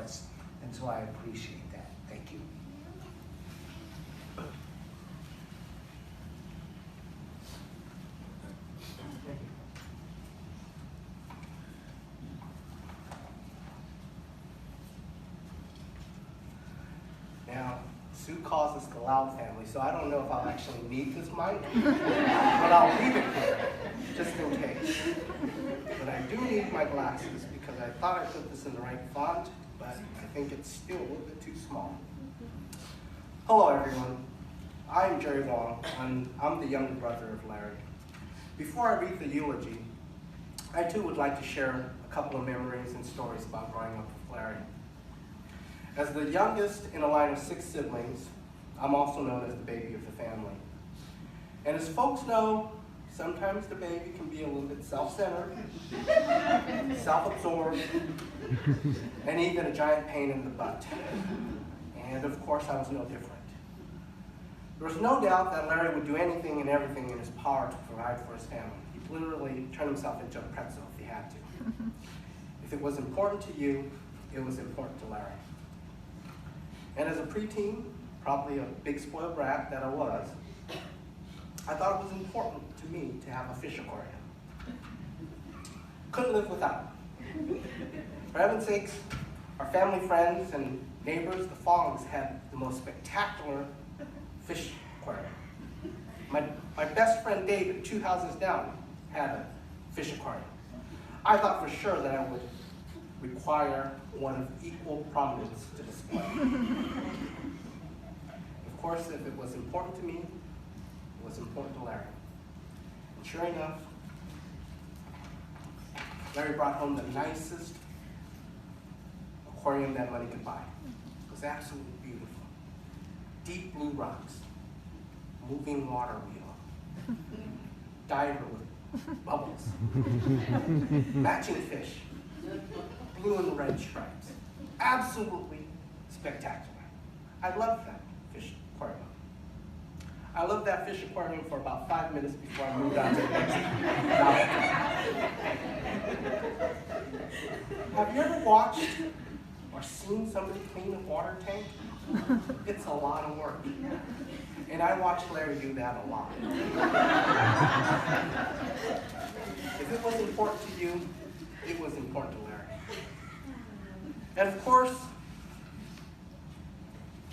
us. And so I appreciate that. Thank you. Now, Sue calls us the loud family, so I don't know if I'll actually need this mic, but I'll leave it here, just in case. But I do need my glasses because I thought I put this in the right font, but I think it's still a little bit too small. Hello, everyone. I'm Jerry Wong, and I'm the younger brother of Larry. Before I read the eulogy, I too would like to share a couple of memories and stories about growing up with Larry. As the youngest in a line of 6 siblings, I'm also known as the baby of the family. And as folks know, sometimes the baby can be a little bit self-centered, self-absorbed, and even a giant pain in the butt. And of course, I was no different. There was no doubt that Larry would do anything and everything in his power to provide for his family. He'd literally turn himself into a pretzel if he had to. If it was important to you, it was important to Larry. And as a preteen, probably a big spoiled brat that I was, I thought it was important to me to have a fish aquarium. Couldn't live without it. For heaven's sakes, our family friends and neighbors, the Fongs, had the most spectacular fish aquarium. My best friend David, 2 houses down, had a fish aquarium. I thought for sure that I would require one of equal prominence to display. Of course, if it was important to me, it was important to Larry. And sure enough, Larry brought home the nicest aquarium that money could buy. It was absolutely beautiful. Deep blue rocks, moving water wheel, diver with bubbles, matching fish, blue and red stripes. Absolutely spectacular. I loved that fish aquarium. I loved that fish aquarium for about 5 minutes before I moved on to the next. Have you ever watched or seen somebody clean a water tank? It's a lot of work. And I watched Larry do that a lot. If it was important to you, it was important to Larry. And of course,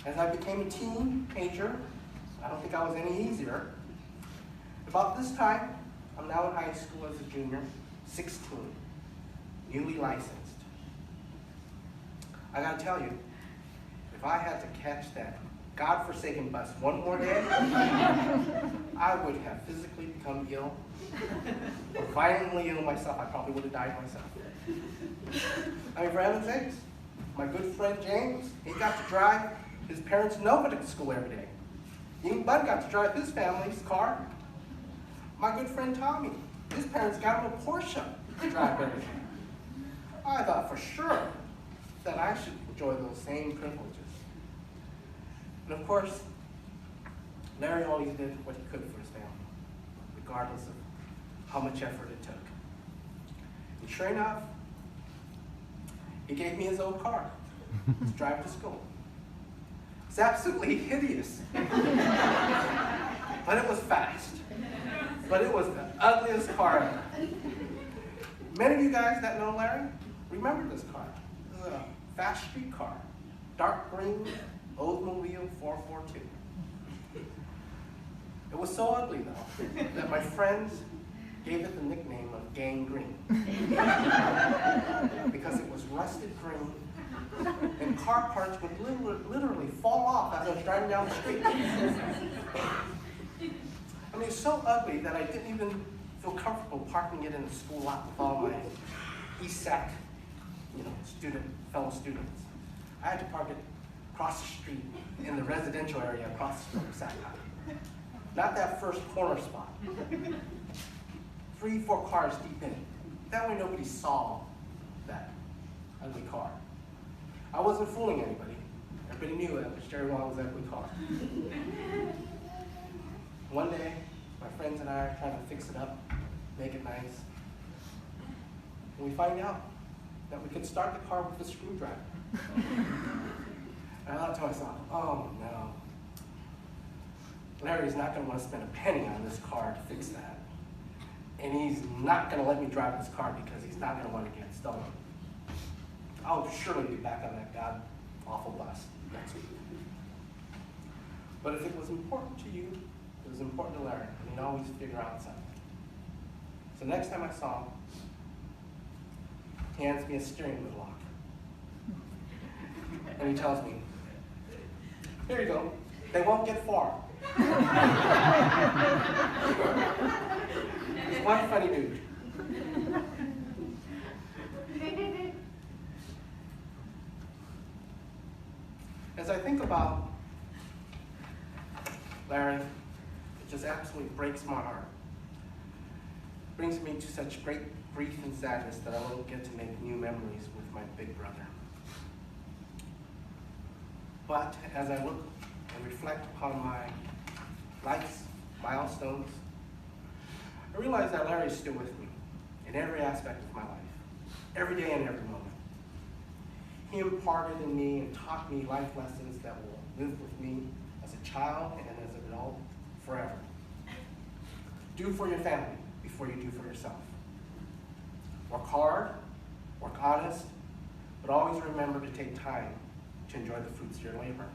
as I became a teenager, I don't think I was any easier. About this time, I'm now in high school as a junior, 16, newly licensed. I gotta tell you, if I had to catch that godforsaken bus one more day, I would have physically become ill, or violently ill myself. I probably would have died myself. I mean, for heaven's sakes, my good friend James, he got to drive his parents' Nova to school every day. Even Bud got to drive his family's car. My good friend Tommy, his parents got him a Porsche to drive every day. I thought for sure that I should enjoy those same privileges. And of course, Larry always did what he could for his family, regardless of how much effort it took. And sure enough, he gave me his old car to drive to school. It's absolutely hideous. But it was fast. But it was the ugliest car ever. Many of you guys that know Larry remember this car. This is a fast street car, dark green, Oldsmobile 442. It was so ugly, though, that my friends gave it the nickname of Gang Green. Because it was rusted green, and car parts would literally fall off as I was driving down the street. I mean, it's so ugly that I didn't even feel comfortable parking it in the school lot with all my ESAC, fellow students. I had to park it across the street in the residential area across the street from SAC High. Not that first corner spot. 3, 4 cars deep in it. That way nobody saw that ugly car. I wasn't fooling anybody. Everybody knew that it was Jerry Wong's ugly car. One day, my friends and I are trying to fix it up, make it nice. And we find out that we could start the car with a screwdriver. And I thought to myself, oh no, Larry's not going to want to spend a penny on this car to fix that. And he's not going to let me drive this car because he's not going to want to get stolen. I'll surely be back on that god-awful bus next week. But if it was important to you, it was important to Larry, and he'd always figure out something. So next time I saw him, he hands me a steering wheel lock. And he tells me, here you go, they won't get far. He's one funny dude. As I think about Larry, it just absolutely breaks my heart. It brings me to such great grief and sadness that I won't get to make new memories with my big brother. But as I look and reflect upon my life's milestones, I realize that Larry is still with me in every aspect of my life, every day and every moment. He imparted in me and taught me life lessons that will live with me as a child and as an adult forever. Do for your family before you do for yourself. Work hard, work honest, but always remember to take time to enjoy the fruits of your labor.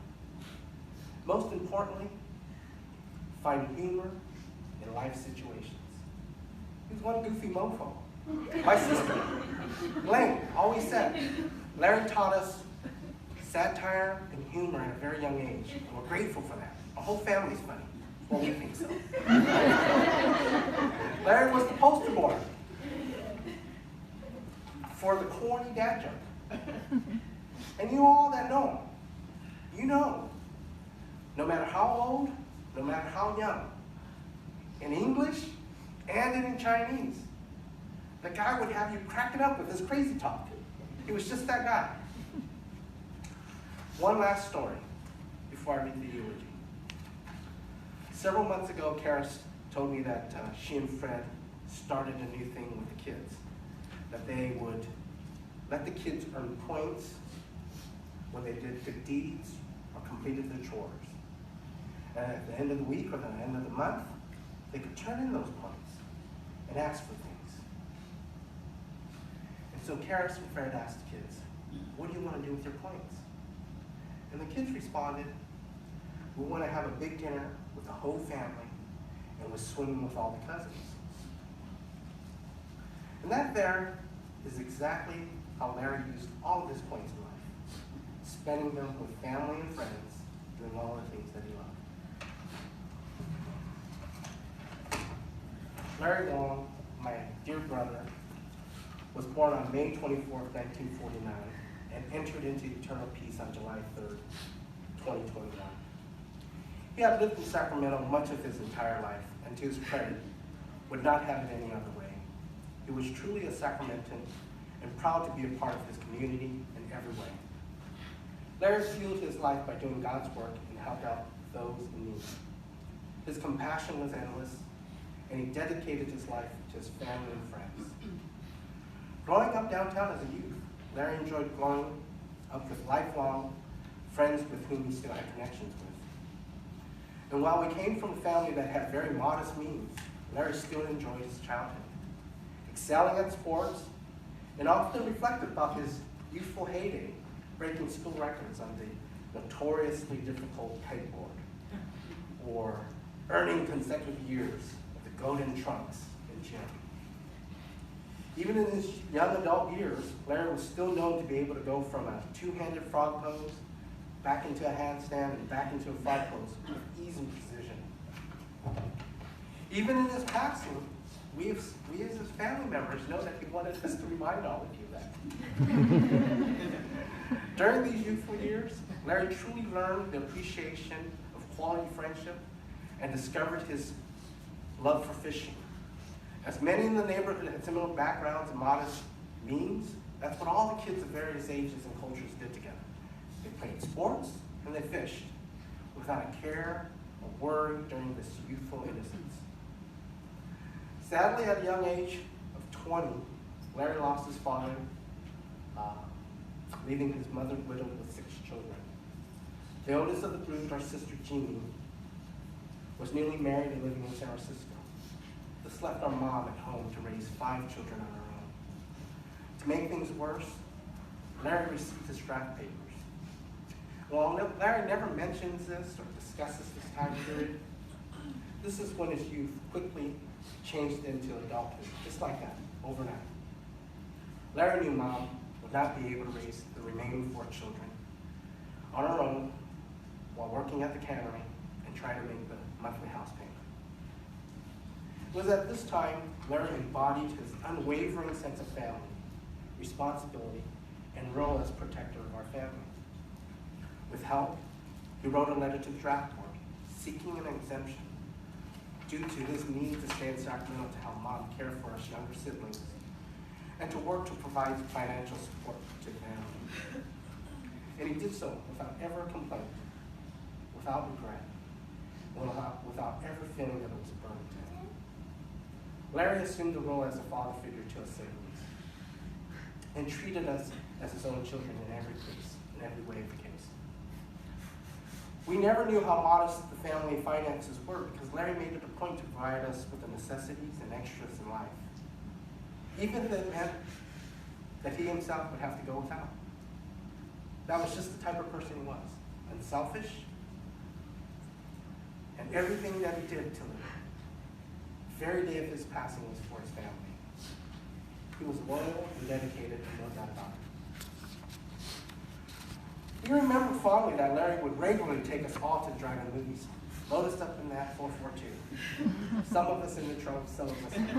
Most importantly, find humor in life situations. He's one goofy mofo. My sister, Blaine, always said, Larry taught us satire and humor at a very young age, and we're grateful for that. Our whole family's funny. Well, we think so. Larry was the poster boy for the corny dad joke. And you all that know him, you know, no matter how old, no matter how young, in English and in Chinese, the guy would have you cracking up with his crazy talk. He was just that guy. One last story before I read the eulogy. Several months ago, Karis told me that she and Fred started a new thing with the kids, that they would let the kids earn points when they did good deeds or completed their chores. And at the end of the week or the end of the month, they could turn in those points and ask for things. And so Karis and Fred asked the kids, what do you want to do with your points? And the kids responded, we want to have a big dinner with the whole family and we're swimming with all the cousins. And that there is exactly how Larry used all of his points in life, spending them with family and friends, doing all the things that he loved. Larry Wong, my dear brother, was born on May 24th, 1949, and entered into eternal peace on July 3rd, 2021. He had lived in Sacramento much of his entire life, and to his credit, would not have it any other way. He was truly a Sacramentan and proud to be a part of his community in every way. Larry fueled his life by doing God's work and helped out those in need. His compassion was endless, and he dedicated his life to his family and friends. Growing up downtown as a youth, Larry enjoyed growing up with lifelong friends with whom he still had connections with. And while we came from a family that had very modest means, Larry still enjoyed his childhood, excelling at sports, and often reflected about his youthful heyday, breaking school records on the notoriously difficult pegboard, or earning consecutive years of the golden trunks in gym. Even in his young adult years, Larry was still known to be able to go from a two-handed frog pose back into a handstand and back into a frog pose with ease and precision. Even in his passing, we as his family members know that he wanted us to remind all of you that. During these youthful years, Larry truly learned the appreciation of quality friendship and discovered his love for fishing. As many in the neighborhood had similar backgrounds and modest means, that's what all the kids of various ages and cultures did together. They played sports and they fished without a care or worry during this youthful innocence. Sadly, at a young age of 20, Larry lost his father leaving his mother widowed with 6 children. The oldest of the brood, our sister Jeannie, was newly married and living in San Francisco. This left our mom at home to raise 5 children on her own. To make things worse, Larry received his draft papers. While Larry never mentions this or discusses this time period, this is when his youth quickly changed into adulthood, just like that, overnight. Larry knew Mom would not be able to raise the remaining 4 children on her own while working at the cannery and trying to make the monthly house payment. It was at this time Larry embodied his unwavering sense of family, responsibility, and role as protector of our family. With help, he wrote a letter to the draft board seeking an exemption due to his need to stay in Sacramento to help Mom care for us younger siblings and to work to provide financial support to the family. And he did so without ever complaint, without regret, without ever feeling that it was a burden to him. Larry assumed the role as a father figure to us siblings and treated us as his own children in every case, in every way of the case. We never knew how modest the family finances were because Larry made it a point to provide us with the necessities and extras in life, even if it meant that he himself would have to go without. That was just the type of person he was, unselfish, and everything that he did till the very day of his passing was for his family. He was loyal and dedicated, and no doubt about it. We remember fondly that Larry would regularly take us all to drive-in movies, load us up in that 442. Some of us in the trunk, some of us in the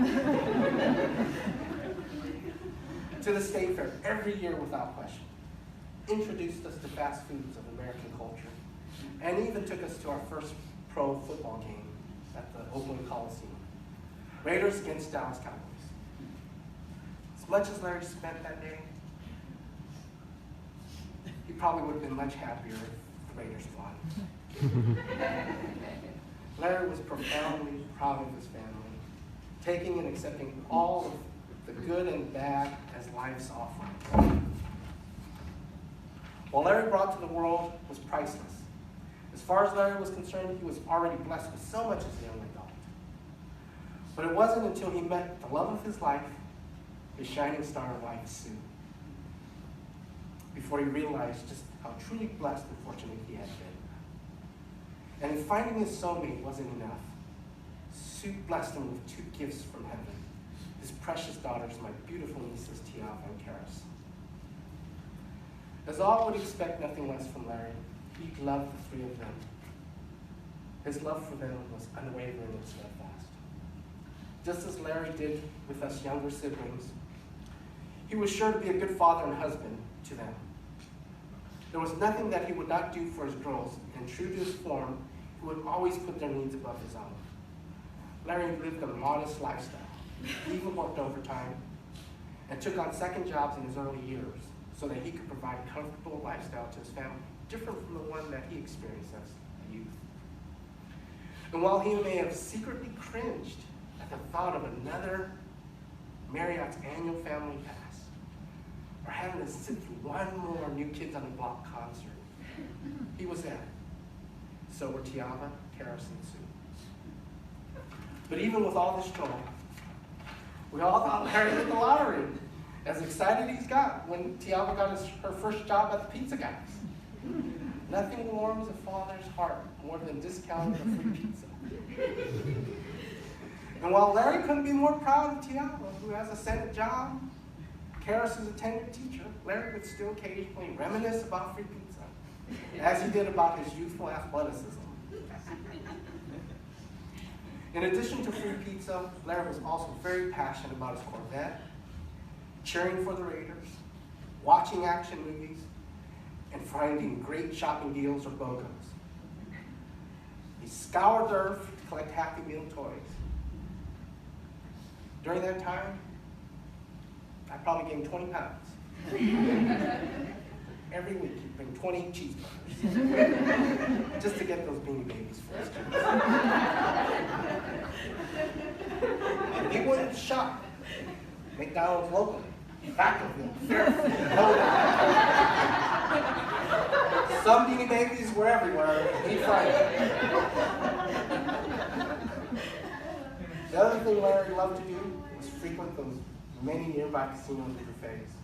to the state fair every year without question. Introduced us to fast foods of American culture, and even took us to our first pro football game at the Oakland Coliseum. Raiders against Dallas Cowboys. As much as Larry spent that day, he probably would have been much happier if the Raiders won. Larry was profoundly proud of his family, taking and accepting all of the good and bad as life's offerings. What Larry brought to the world was priceless. As far as Larry was concerned, he was already blessed with so much as a young adult. But it wasn't until he met the love of his life, his shining star of life, Sue, before he realized just how truly blessed and fortunate he had been. And in finding his soulmate wasn't enough. Sue blessed him with 2 gifts from heaven, his precious daughters, my beautiful nieces, Tiava and Karis. As all would expect nothing less from Larry, he loved the 3 of them. His love for them was unwavering and steadfast. Just as Larry did with us younger siblings, he was sure to be a good father and husband to them. There was nothing that he would not do for his girls, and true to his form, he would always put their needs above his own. Larry lived a modest lifestyle. He even worked overtime and took on second jobs in his early years so that he could provide a comfortable lifestyle to his family, different from the one that he experienced as a youth. And while he may have secretly cringed at the thought of another Marriott's annual family pass, or having to sit through one more New Kids on the Block concert, he was there. So were Tiava, Karis, and Sue. But even with all this joy, we all thought Larry hit the lottery. As excited he's got when Tiava got her first job at the Pizza Guys. Nothing warms a father's heart more than discounting a free pizza. And while Larry couldn't be more proud of Tiava, who has a Senate job, Karis is a tenured teacher, Larry would still occasionally reminisce about free pizza, as he did about his youthful athleticism. In addition to free pizza, Larry was also very passionate about his Corvette, cheering for the Raiders, watching action movies, and finding great shopping deals or BOGOs. He scoured the earth to collect Happy Meal toys. During that time, I probably gained 20 pounds. Every week, he'd bring 20 cheeseburgers just to get those Beanie Babies for his kids. He wouldn't shop McDonald's locally. Faculty, Fairfield, some beanie babies were everywhere. He'd find them. The other thing Larry loved to do was frequent those many nearby casinos and buffets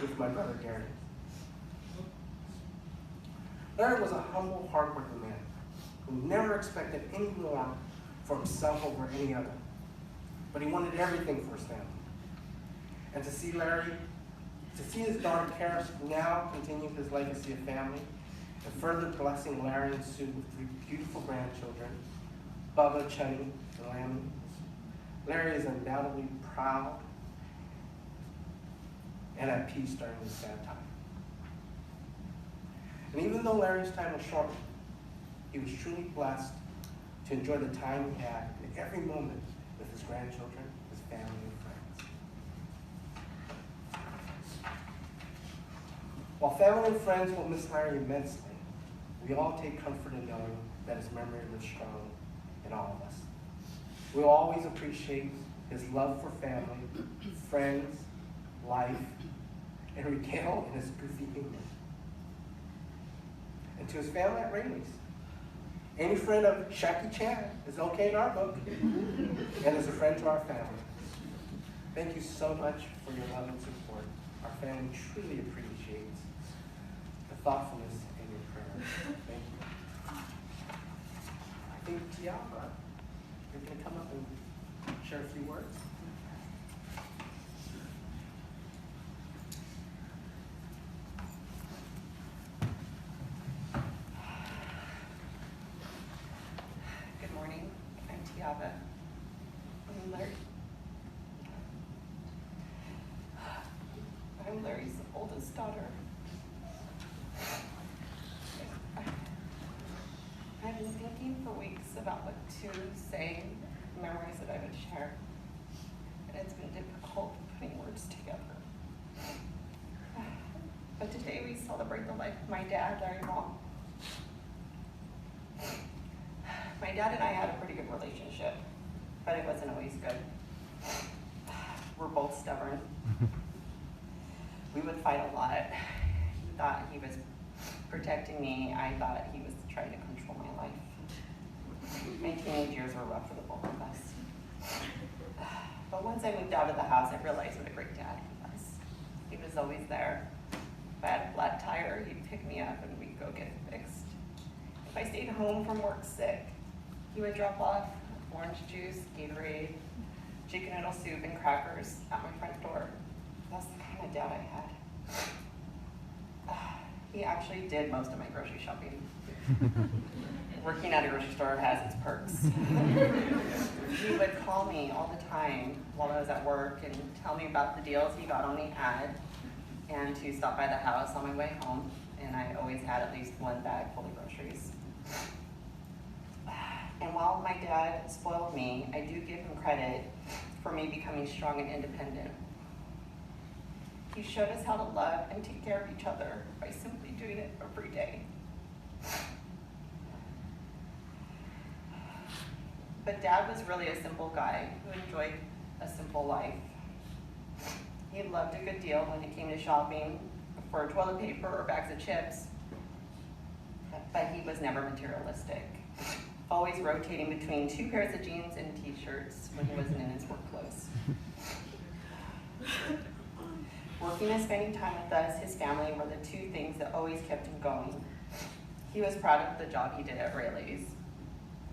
with my brother Gary. Larry was a humble, hardworking man who never expected any more for himself over any other. But he wanted everything for his family. And to see his daughter Karis now continue his legacy of family, and further blessing Larry and Sue with 3 beautiful grandchildren, Bubba, Chunny, and Lammy. Larry is undoubtedly proud and at peace during this sad time. And even though Larry's time was short, he was truly blessed to enjoy the time he had in every moment with his grandchildren, his family, and friends. While family and friends will miss Larry immensely, we all take comfort in knowing that his memory lives strong in all of us. We will always appreciate his love for family, friends, life, and regale in his goofy humor. And to his family at Rayleigh's, any friend of Shacky Chan is okay in our book, and is a friend to our family. Thank you so much for your love and support. Our family truly appreciates the thoughtfulness in your prayers. Thank you. I think Tiara, you're going to come up and share a few words. Good morning. I'm Tiara. I'm Larry. I'm Larry's oldest daughter. I've been thinking for weeks about what to say, memories that I would share, and it's been difficult putting words together. But today we celebrate the life of my dad, Larry Wong. My dad and I had a pretty good relationship, but it wasn't always good. We're both stubborn. We would fight a lot. He thought he was protecting me. I thought he was trying to control my life. My teenage years were rough for the both of us. But once I moved out of the house, I realized what a great dad he was. He was always there. If I had a flat tire, he'd pick me up and we'd go get it fixed. If I stayed home from work sick, he would drop off orange juice, Gatorade, chicken noodle soup, and crackers at my front door. That's the kind of dad I had. He actually did most of my grocery shopping. Working at a grocery store has its perks. He would call me all the time while I was at work and tell me about the deals he got on the ad, and to stop by the house on my way home, and I always had at least one bag full of groceries. And while my dad spoiled me, I do give him credit for me becoming strong and independent. He showed us how to love and take care of each other by simply doing it every day. But Dad was really a simple guy who enjoyed a simple life. He loved a good deal when it came to shopping for toilet paper or bags of chips, but he was never materialistic, always rotating between 2 pairs of jeans and t-shirts when he wasn't in his work clothes. Working and spending time with us, his family, were the 2 things that always kept him going. He was proud of the job he did at Rayleigh's,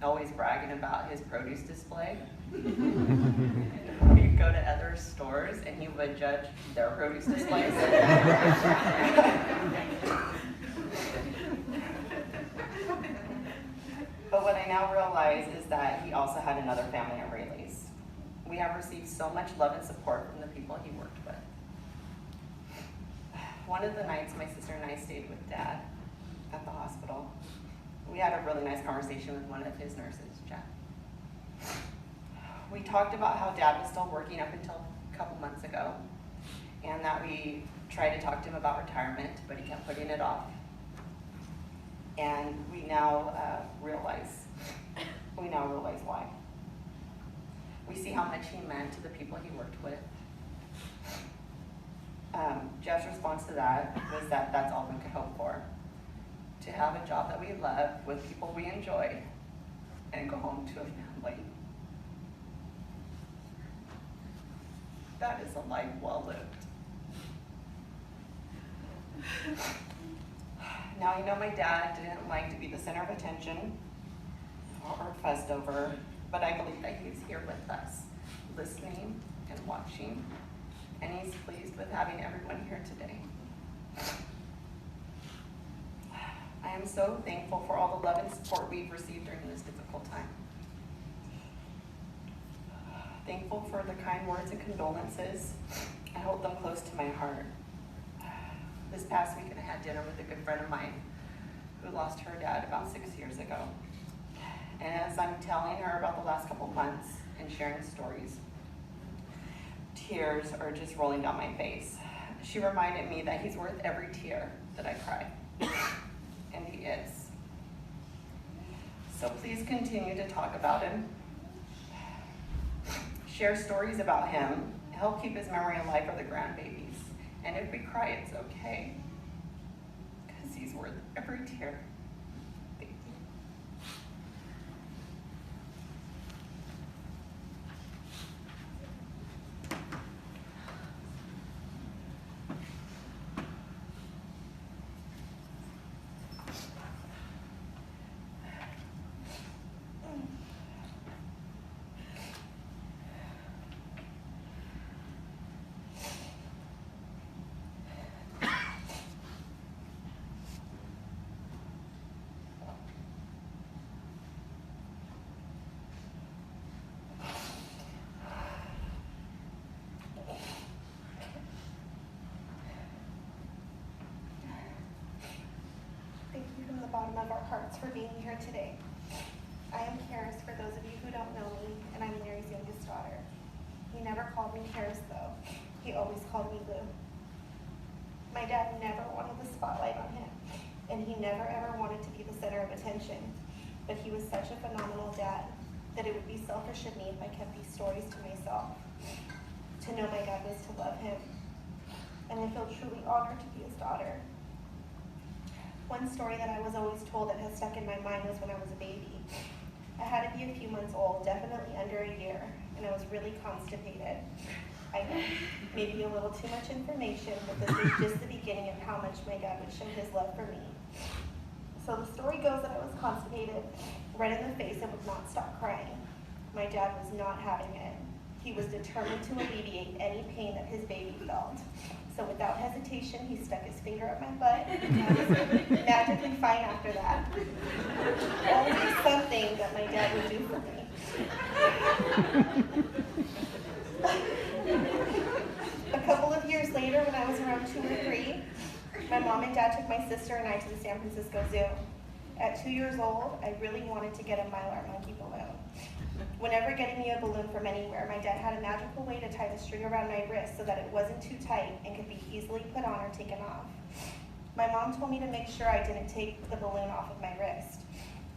always bragging about his produce display. He'd go to other stores and he would judge their produce displays. But what I now realize is that he also had another family at Rayleigh's. We have received so much love and support from the people he worked with. One of the nights, my sister and I stayed with Dad at the hospital. We had a really nice conversation with one of his nurses, Jack. We talked about how Dad was still working up until a couple months ago, and that we tried to talk to him about retirement, but he kept putting it off. And we now realize why. We see how much he meant to the people he worked with. Jeff's response to that was that that's all we could hope for. To have a job that we love with people we enjoy and go home to a family. That is a life well lived. Now, you know my dad didn't like to be the center of attention or fussed over, but I believe that he's here with us, listening and watching, and he's pleased with having everyone here today. I am so thankful for all the love and support we've received during this difficult time. Thankful for the kind words and condolences. I hold them close to my heart. This past weekend I had dinner with a good friend of mine who lost her dad about 6 years ago. And as I'm telling her about the last couple months and sharing stories, tears are just rolling down my face. She reminded me that he's worth every tear that I cry. And he is. So please continue to talk about him. Share stories about him. Help keep his memory alive for the grandbabies. And if we cry, it's okay. Because he's worth every tear. Thank you. Bottom of our hearts for being here today. I am Karis, for those of you who don't know me, and I'm Larry's youngest daughter. He never called me Karis, though. He always called me Lou. My dad never wanted the spotlight on him, and he never ever wanted to be the center of attention. But he was such a phenomenal dad that it would be selfish of me if I kept these stories to myself. To know my dad was to love him, and I feel truly honored to be his daughter. One story that I was always told that has stuck in my mind was when I was a baby. I had to be a few months old, definitely under a year, and I was really constipated. I know, maybe a little too much information, but this is just the beginning of how much my dad would show his love for me. So the story goes that I was constipated, red in the face, and would not stop crying. My dad was not having it. He was determined to alleviate any pain that his baby felt. So without hesitation, he stuck his finger up my butt, and I was magically fine after that. Always something that my dad would do for me. A couple of years later, when I was around 2 or 3, my mom and dad took my sister and I to the San Francisco Zoo. At 2 years old, I really wanted to get a Mylar monkey balloon. Whenever getting me a balloon from anywhere, my dad had a magical way to tie the string around my wrist so that it wasn't too tight and could be easily put on or taken off. My mom told me to make sure I didn't take the balloon off of my wrist.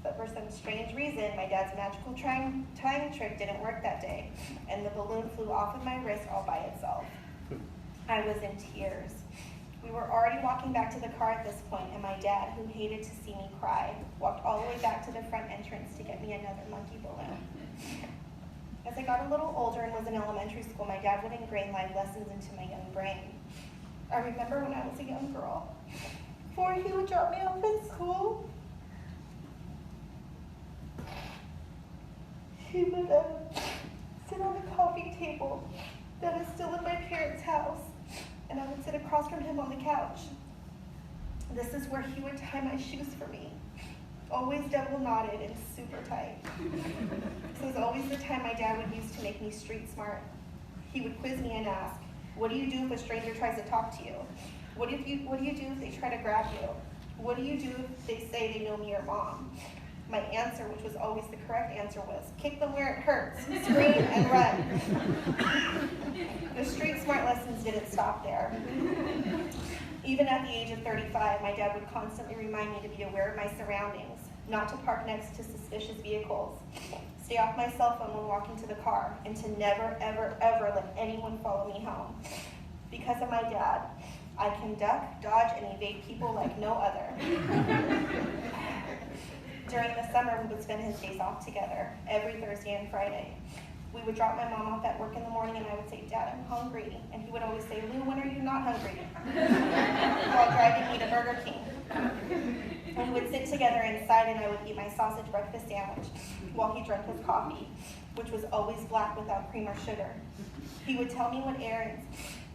But for some strange reason, my dad's magical tying trick didn't work that day, and the balloon flew off of my wrist all by itself. I was in tears. We were already walking back to the car at this point, and my dad, who hated to see me cry, walked all the way back to the front entrance to get me another monkey balloon. As I got a little older and was in elementary school, my dad would ingrain life lessons into my young brain. I remember when I was a young girl, before he would drop me off at school, he would sit on a coffee table that is still in my parents' house, and I would sit across from him on the couch. This is where he would tie my shoes for me, always double knotted and super tight. This was always the time my dad would use to make me street smart. He would quiz me and ask, what do you do if a stranger tries to talk to you? What do you do if they try to grab you? What do you do if they say they know me or mom? My answer, which was always the correct answer, was kick them where it hurts, scream and run. The street smart lessons didn't stop there. Even at the age of 35, my dad would constantly remind me to be aware of my surroundings, not to park next to suspicious vehicles, stay off my cell phone when walking to the car, and to never, ever, ever let anyone follow me home. Because of my dad, I can duck, dodge, and evade people like no other. During the summer, we would spend his days off together, every Thursday and Friday. We would drop my mom off at work in the morning and I would say, Dad, I'm hungry. And he would always say, Lou, when are you not hungry? While driving me to Burger King. And we would sit together inside and I would eat my sausage breakfast sandwich while he drank his coffee, which was always black without cream or sugar. He would tell me what errands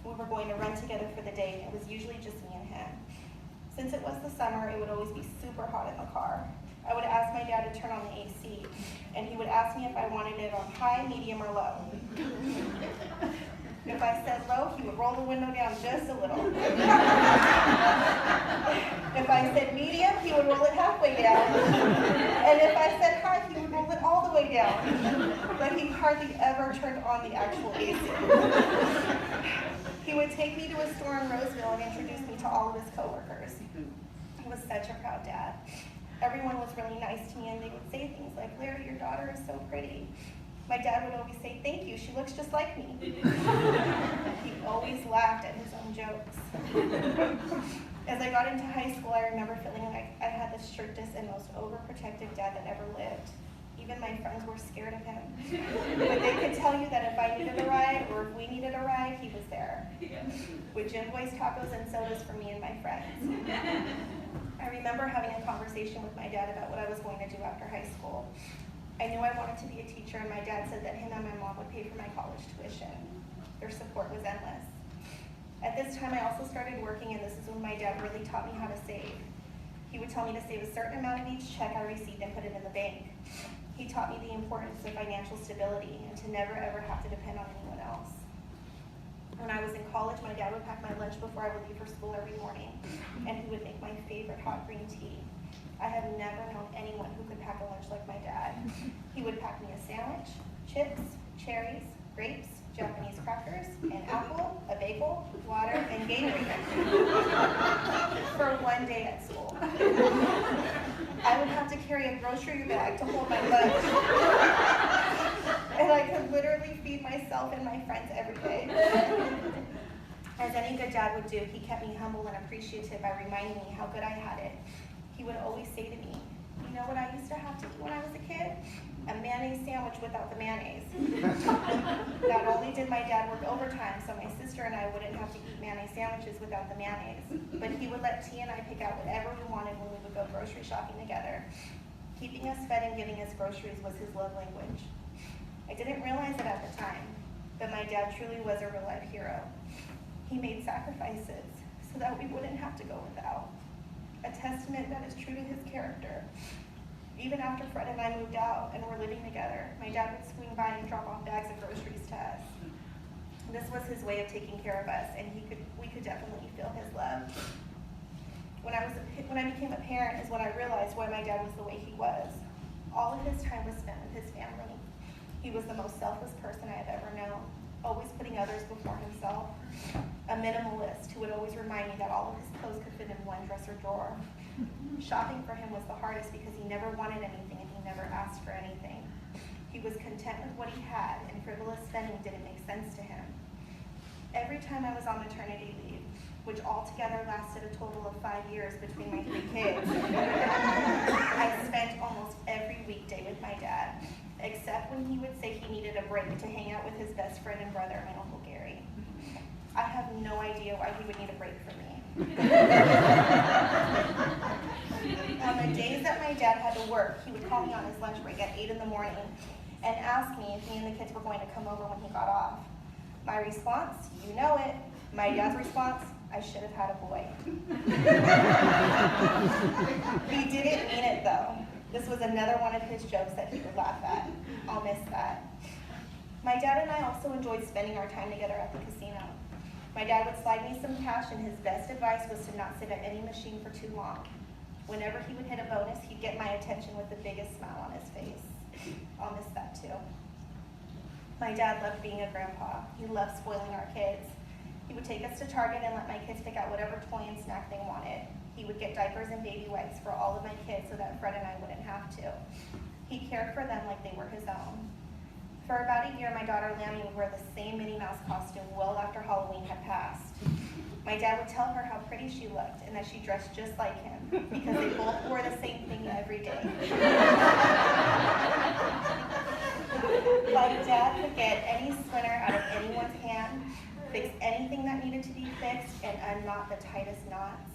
we were going to run together for the day, and it was usually just me and him. Since it was the summer, it would always be super hot in the car. I would ask my dad to turn on the AC, and he would ask me if I wanted it on high, medium, or low. If I said low, he would roll the window down just a little. If I said medium, he would roll it halfway down. And if I said high, he would roll it all the way down. But he hardly ever turned on the actual AC. He would take me to a store in Roseville and introduce me to all of his coworkers. He was such a proud dad. Everyone was really nice to me and they would say things like, Larry, your daughter is so pretty. My dad would always say, thank you, she looks just like me. He always laughed at his own jokes. As I got into high school, I remember feeling like I had the strictest and most overprotective dad that ever lived. Even my friends were scared of him. But they could tell you that if I needed a ride or if we needed a ride, he was there. With Jim Boy's tacos and sodas for me and my friends. I remember having a conversation with my dad about what I was going to do after high school. I knew I wanted to be a teacher, and my dad said that him and my mom would pay for my college tuition. Their support was endless. At this time, I also started working, and this is when my dad really taught me how to save. He would tell me to save a certain amount of each check I received and put it in the bank. He taught me the importance of financial stability and to never ever have to depend on anyone else. When I was in college, my dad would pack my lunch before I would leave for school every morning, and he would make my favorite hot green tea. I have never known anyone who could pack a lunch like my dad. He would pack me a sandwich, chips, cherries, grapes, Japanese crackers, an apple, a bagel, water, and Gatorade for one day at school. I would have to carry a grocery bag to hold my lunch. And I could literally feed myself and my friends every day. As any good dad would do, he kept me humble and appreciative by reminding me how good I had it. He would always say to me, you know what I used to have to eat when I was a kid? A mayonnaise sandwich without the mayonnaise. Not only did my dad work overtime, so my sister and I wouldn't have to eat mayonnaise sandwiches without the mayonnaise, but he would let T and I pick out whatever we wanted when we would go grocery shopping together. Keeping us fed and giving us groceries was his love language. I didn't realize it at the time, but my dad truly was a real life hero. He made sacrifices so that we wouldn't have to go without. A testament that is true to his character. Even after Fred and I moved out and were living together, my dad would swing by and drop off bags of groceries to us. This was his way of taking care of us, and we could definitely feel his love. When I became a parent is when I realized why my dad was the way he was. All of his time was spent with his family. He was the most selfless person I have ever known, always putting others before himself. A minimalist who would always remind me that all of his clothes could fit in one dresser drawer. Shopping for him was the hardest because he never wanted anything and he never asked for anything. He was content with what he had, and frivolous spending didn't make sense to him. Every time I was on maternity leave, which altogether lasted a total of 5 years between my 3 kids, I spent almost every weekday with my dad, except when he would say he needed a break to hang out with his best friend and brother, my Uncle Gary. I have no idea why he would need a break from me. On the days that my dad had to work, he would call me on his lunch break at 8 in the morning and ask me if me and the kids were going to come over when he got off. My response, you know it. My dad's response, I should have had a boy. He didn't mean it though. This was another one of his jokes that he would laugh at. I'll miss that. My dad and I also enjoyed spending our time together at the casino. My dad would slide me some cash, and his best advice was to not sit at any machine for too long. Whenever he would hit a bonus, he'd get my attention with the biggest smile on his face. I'll miss that too. My dad loved being a grandpa. He loved spoiling our kids. He would take us to Target and let my kids pick out whatever toy and snack they wanted. He would get diapers and baby wipes for all of my kids so that Fred and I wouldn't have to. He cared for them like they were his own. For about a year, my daughter Lammy would wear the same Minnie Mouse costume well after Halloween had passed. My dad would tell her how pretty she looked and that she dressed just like him because they both wore the same thing every day. My dad could get any splinter out of anyone's hand, fix anything that needed to be fixed, and unknot the tightest knots.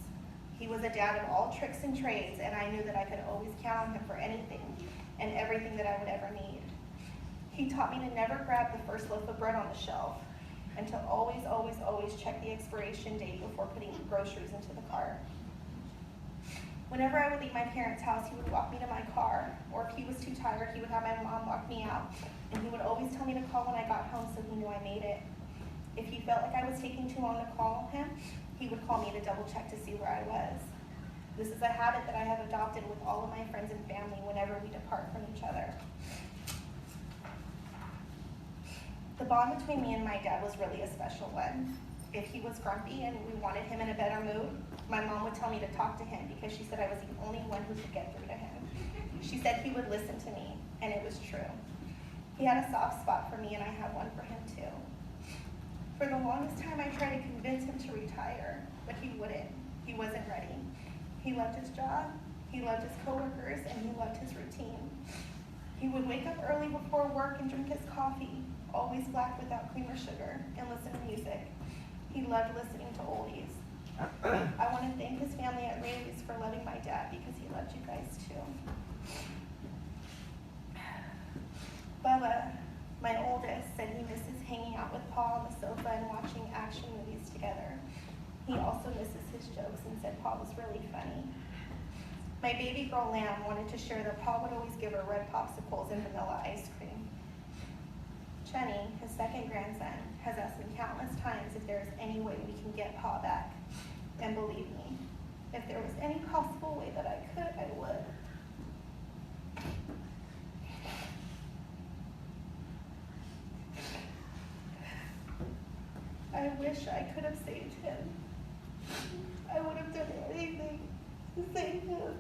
He was a dad of all tricks and trades, and I knew that I could always count on him for anything and everything that I would ever need. He taught me to never grab the first loaf of bread on the shelf, and to always, always, always check the expiration date before putting groceries into the cart. Whenever I would leave my parents' house, he would walk me to my car, or if he was too tired, he would have my mom walk me out, and he would always tell me to call when I got home so he knew I made it. If he felt like I was taking too long to call him, he would call me to double check to see where I was. This is a habit that I have adopted with all of my friends and family whenever we depart from each other. The bond between me and my dad was really a special one. If he was grumpy and we wanted him in a better mood, my mom would tell me to talk to him because she said I was the only one who could get through to him. She said he would listen to me, and it was true. He had a soft spot for me, and I had one for him too. For the longest time, I tried to convince him to retire, but he wouldn't. He wasn't ready. He loved his job, he loved his coworkers, and he loved his routine. He would wake up early before work and drink his coffee, always black without cream or sugar, and listen to music. He loved listening to oldies. I want to thank his family at Rayleigh's for loving my dad because he loved you guys too. Bubba, my oldest, said he misses hanging out with Paul on the sofa and watching action movies together. He also misses his jokes and said Paul was really funny. My baby girl Lamb wanted to share that Paul would always give her red popsicles and vanilla ice cream. Jenny, his second grandson, has asked me countless times if there is any way we can get Pa back. And believe me, if there was any possible way that I could, I would. I wish I could have saved him. I would have done anything to save him.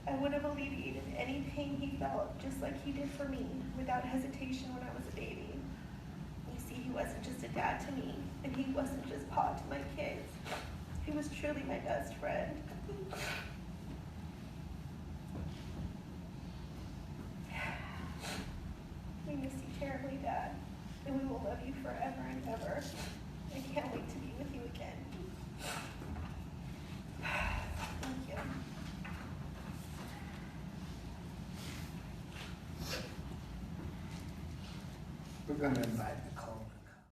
I would have alleviated any pain he felt, just like he did for me, without hesitation when I was a baby. You see, he wasn't just a dad to me, and he wasn't just Pa to my kids. He was truly my best friend. We miss you terribly, Dad, and we will love you forever and ever. I can't wait to be with you again. Thank you. We're going to invite Nicole.